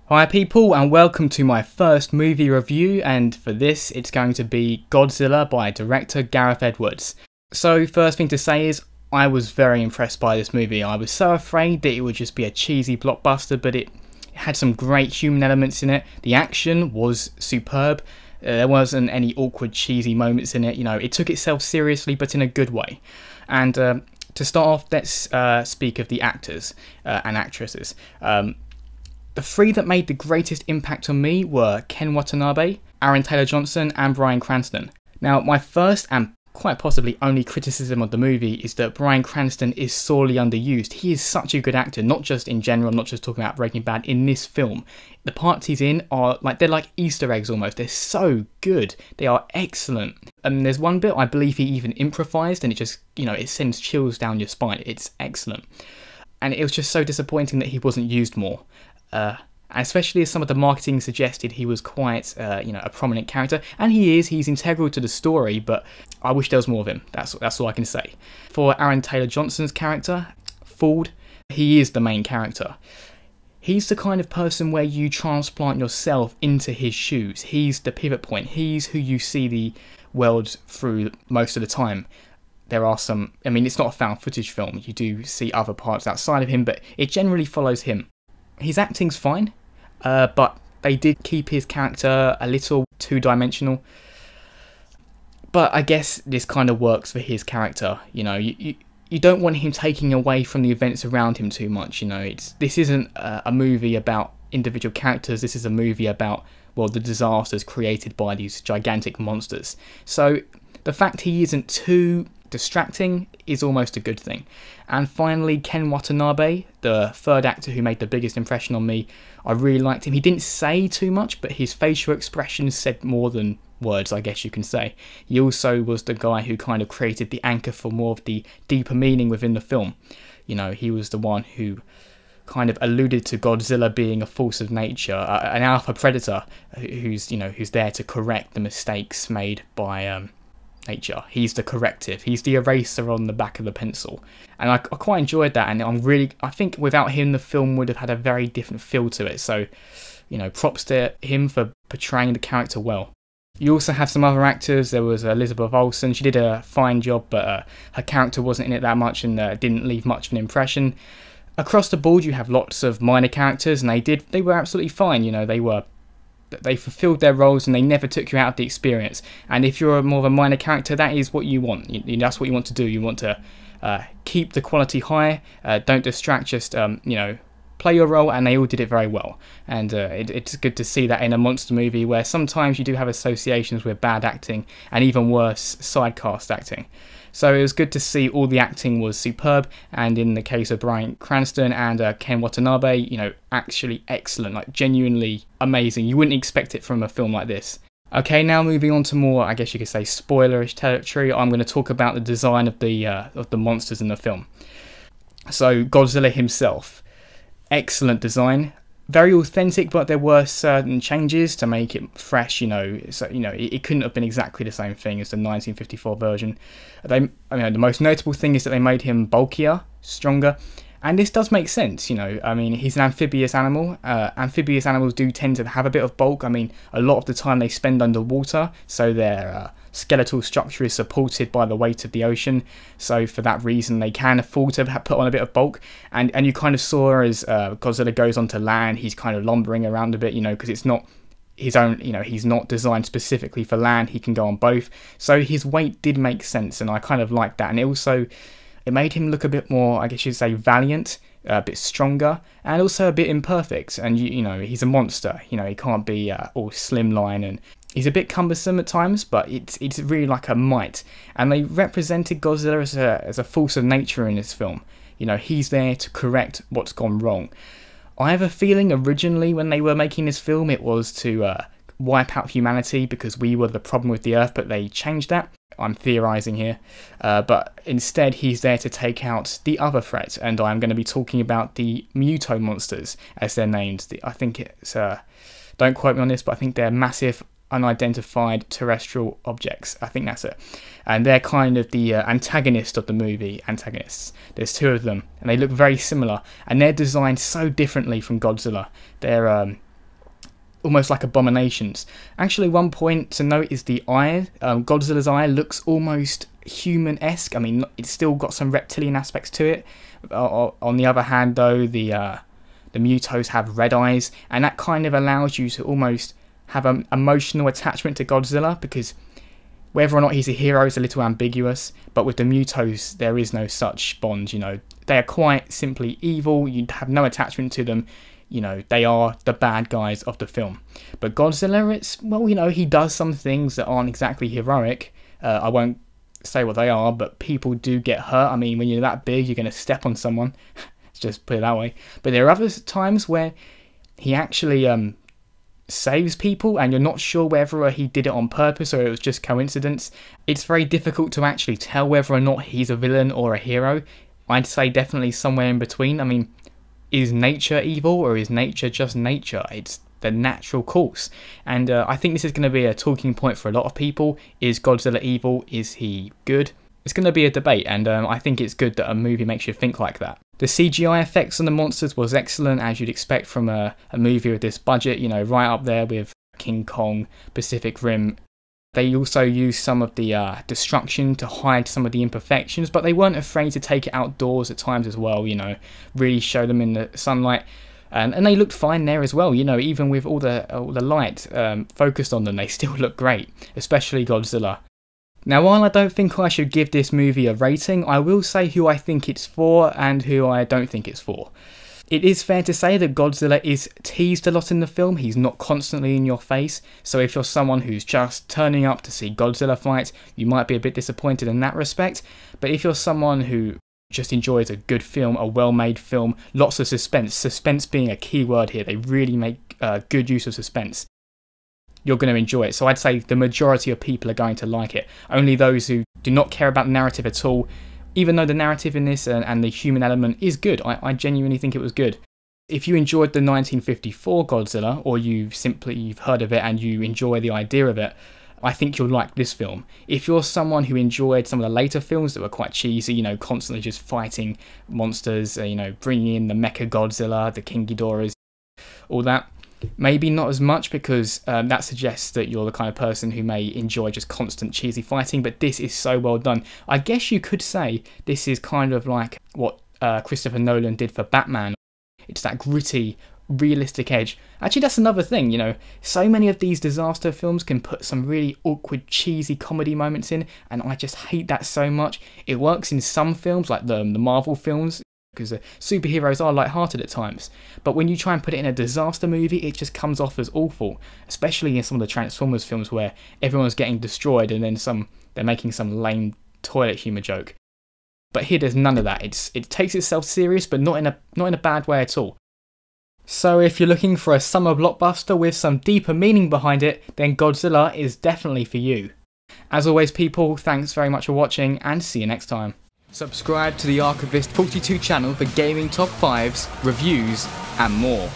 Hi people, and welcome to my first movie review, and for this it's going to be Godzilla by director Gareth Edwards. So first thing to say is I was very impressed by this movie. I was so afraid that it would just be a cheesy blockbuster, but it had some great human elements in it. The action was superb. There wasn't any awkward cheesy moments in it. You know, it took itself seriously but in a good way. And to start off, let's speak of the actors and actresses. The three that made the greatest impact on me were Ken Watanabe, Aaron Taylor-Johnson and Bryan Cranston. Now, my first and quite possibly only criticism of the movie is that Bryan Cranston is sorely underused. He is such a good actor, not just in general, I'm not just talking about Breaking Bad, in this film. The parts he's in are like, they're like Easter eggs almost. They're so good. They are excellent. And there's one bit I believe he even improvised and it just, you know, it sends chills down your spine. It's excellent. And it was just so disappointing that he wasn't used more. Especially as some of the marketing suggested he was quite, a prominent character, and he's integral to the story, but I wish there was more of him, that's all I can say. For Aaron Taylor-Johnson's character, Ford, he is the main character. He's the kind of person where you transplant yourself into his shoes. He's the pivot point, he's who you see the world through most of the time. There are some, I mean, it's not a found footage film, you do see other parts outside of him, but it generally follows him. His acting's fine, but they did keep his character a little two-dimensional. But I guess this kind of works for his character. You know, you don't want him taking away from the events around him too much. You know, this isn't a movie about individual characters. This is a movie about, well, the disasters created by these gigantic monsters. So the fact he isn't too distracting is almost a good thing. And finally, Ken Watanabe, the third actor who made the biggest impression on me. I really liked him. He didn't say too much, but his facial expressions said more than words, I guess you can say. He also was the guy who kind of created the anchor for more of the deeper meaning within the film. You know, he was the one who kind of alluded to Godzilla being a force of nature, an alpha predator who's there to correct the mistakes made by nature. He's the corrective, he's the eraser on the back of the pencil, and I quite enjoyed that, and I think without him the film would have had a very different feel to it. So, you know, props to him for portraying the character well. You also have some other actors. There was Elizabeth Olsen. She did a fine job, but her character wasn't in it that much and didn't leave much of an impression. Across the board you have lots of minor characters, and they were absolutely fine. You know, they fulfilled their roles and they never took you out of the experience. And if you're more of a minor character, that is what you want. That's what you want to do. You want to keep the quality high, don't distract, just play your role, and they all did it very well. And it's good to see that in a monster movie where sometimes you do have associations with bad acting and even worse, side cast acting. So it was good to see all the acting was superb, and in the case of Bryan Cranston and Ken Watanabe, you know, actually excellent, like genuinely amazing. You wouldn't expect it from a film like this. Okay, now moving on to more, I guess you could say, spoilerish territory. I'm going to talk about the design of the monsters in the film. So Godzilla himself, excellent design. Very authentic, but there were certain changes to make it fresh, so, it couldn't have been exactly the same thing as the 1954 version. The most notable thing is that they made him bulkier, stronger, and this does make sense, I mean, he's an amphibious animal. Amphibious animals do tend to have a bit of bulk. I mean, a lot of the time they spend underwater, so their skeletal structure is supported by the weight of the ocean, so for that reason they can afford to put on a bit of bulk. And you kind of saw as Godzilla goes onto land, he's kind of lumbering around a bit, because it's not his own, he's not designed specifically for land, he can go on both, so his weight did make sense, and I kind of liked that. And it made him look a bit more, I guess you'd say, valiant, a bit stronger, and also a bit imperfect. And he's a monster, he can't be all slimline, and he's a bit cumbersome at times, but it's really like a might. And they represented Godzilla as a force of nature in this film. He's there to correct what's gone wrong. I have a feeling originally when they were making this film it was to wipe out humanity because we were the problem with the Earth, but they changed that. I'm theorising here, but instead he's there to take out the other threat, and I'm going to be talking about the Muto monsters, as they're named. I think it's, don't quote me on this, but I think they're massive unidentified terrestrial objects. I think that's it. And they're kind of the antagonist of the movie. Antagonists. There's two of them, and they look very similar, and they're designed so differently from Godzilla. They're almost like abominations. Actually, one point to note is the eye. Godzilla's eye looks almost human-esque. I mean, it's still got some reptilian aspects to it. On the other hand, though, the Mutos have red eyes, and that kind of allows you to almost have an emotional attachment to Godzilla, because whether or not he's a hero is a little ambiguous, but with the Mutos there is no such bond, you know. They are quite simply evil, you have no attachment to them, you know, they are the bad guys of the film. But Godzilla, it's, well, you know, he does some things that aren't exactly heroic. I won't say what they are, but people do get hurt. I mean, when you're that big, you're going to step on someone. Let's just put it that way. But there are other times where he actually saves people, and you're not sure whether he did it on purpose or it was just coincidence. It's very difficult to actually tell whether or not he's a villain or a hero. I'd say definitely somewhere in between. I mean, is nature evil, or is nature just nature? It's the natural course. And I think this is going to be a talking point for a lot of people. Is Godzilla evil? Is he good? It's going to be a debate, and I think it's good that a movie makes you think like that. The CGI effects on the monsters was excellent, as you'd expect from a movie with this budget, you know, right up there with King Kong, Pacific Rim. They also used some of the destruction to hide some of the imperfections, but they weren't afraid to take it outdoors at times as well, you know, really show them in the sunlight. And they looked fine there as well, you know, even with all the light focused on them, they still look great, especially Godzilla. Now, while I don't think I should give this movie a rating, I will say who I think it's for and who I don't think it's for. It is fair to say that Godzilla is teased a lot in the film. He's not constantly in your face, so if you're someone who's just turning up to see Godzilla fight, you might be a bit disappointed in that respect. But if you're someone who just enjoys a good film, a well-made film, lots of suspense being a key word here, they really make good use of suspense, you're going to enjoy it. So I'd say the majority of people are going to like it. Only those who do not care about narrative at all, even though the narrative in this and the human element is good. I genuinely think it was good. If you enjoyed the 1954 Godzilla, or you've heard of it and you enjoy the idea of it, I think you'll like this film. If you're someone who enjoyed some of the later films that were quite cheesy, you know, constantly just fighting monsters, you know, bringing in the Mecha Godzilla, the King Ghidorahs, all that, maybe not as much, because that suggests that you're the kind of person who may enjoy just constant cheesy fighting, but this is so well done. I guess you could say this is kind of like what Christopher Nolan did for Batman. It's that gritty, realistic edge. Actually, that's another thing, you know, so many of these disaster films can put some really awkward, cheesy comedy moments in, and I just hate that so much. It works in some films, like the Marvel films, because the superheroes are light-hearted at times, but when you try and put it in a disaster movie, it just comes off as awful, especially in some of the Transformers films where everyone's getting destroyed and then they're making some lame toilet humour joke. But here there's none of that. It takes itself serious, but not in a bad way at all. So if you're looking for a summer blockbuster with some deeper meaning behind it, then Godzilla is definitely for you. As always, people, thanks very much for watching, and see you next time. Subscribe to the Archivist 42 channel for gaming top 5s, reviews, and more.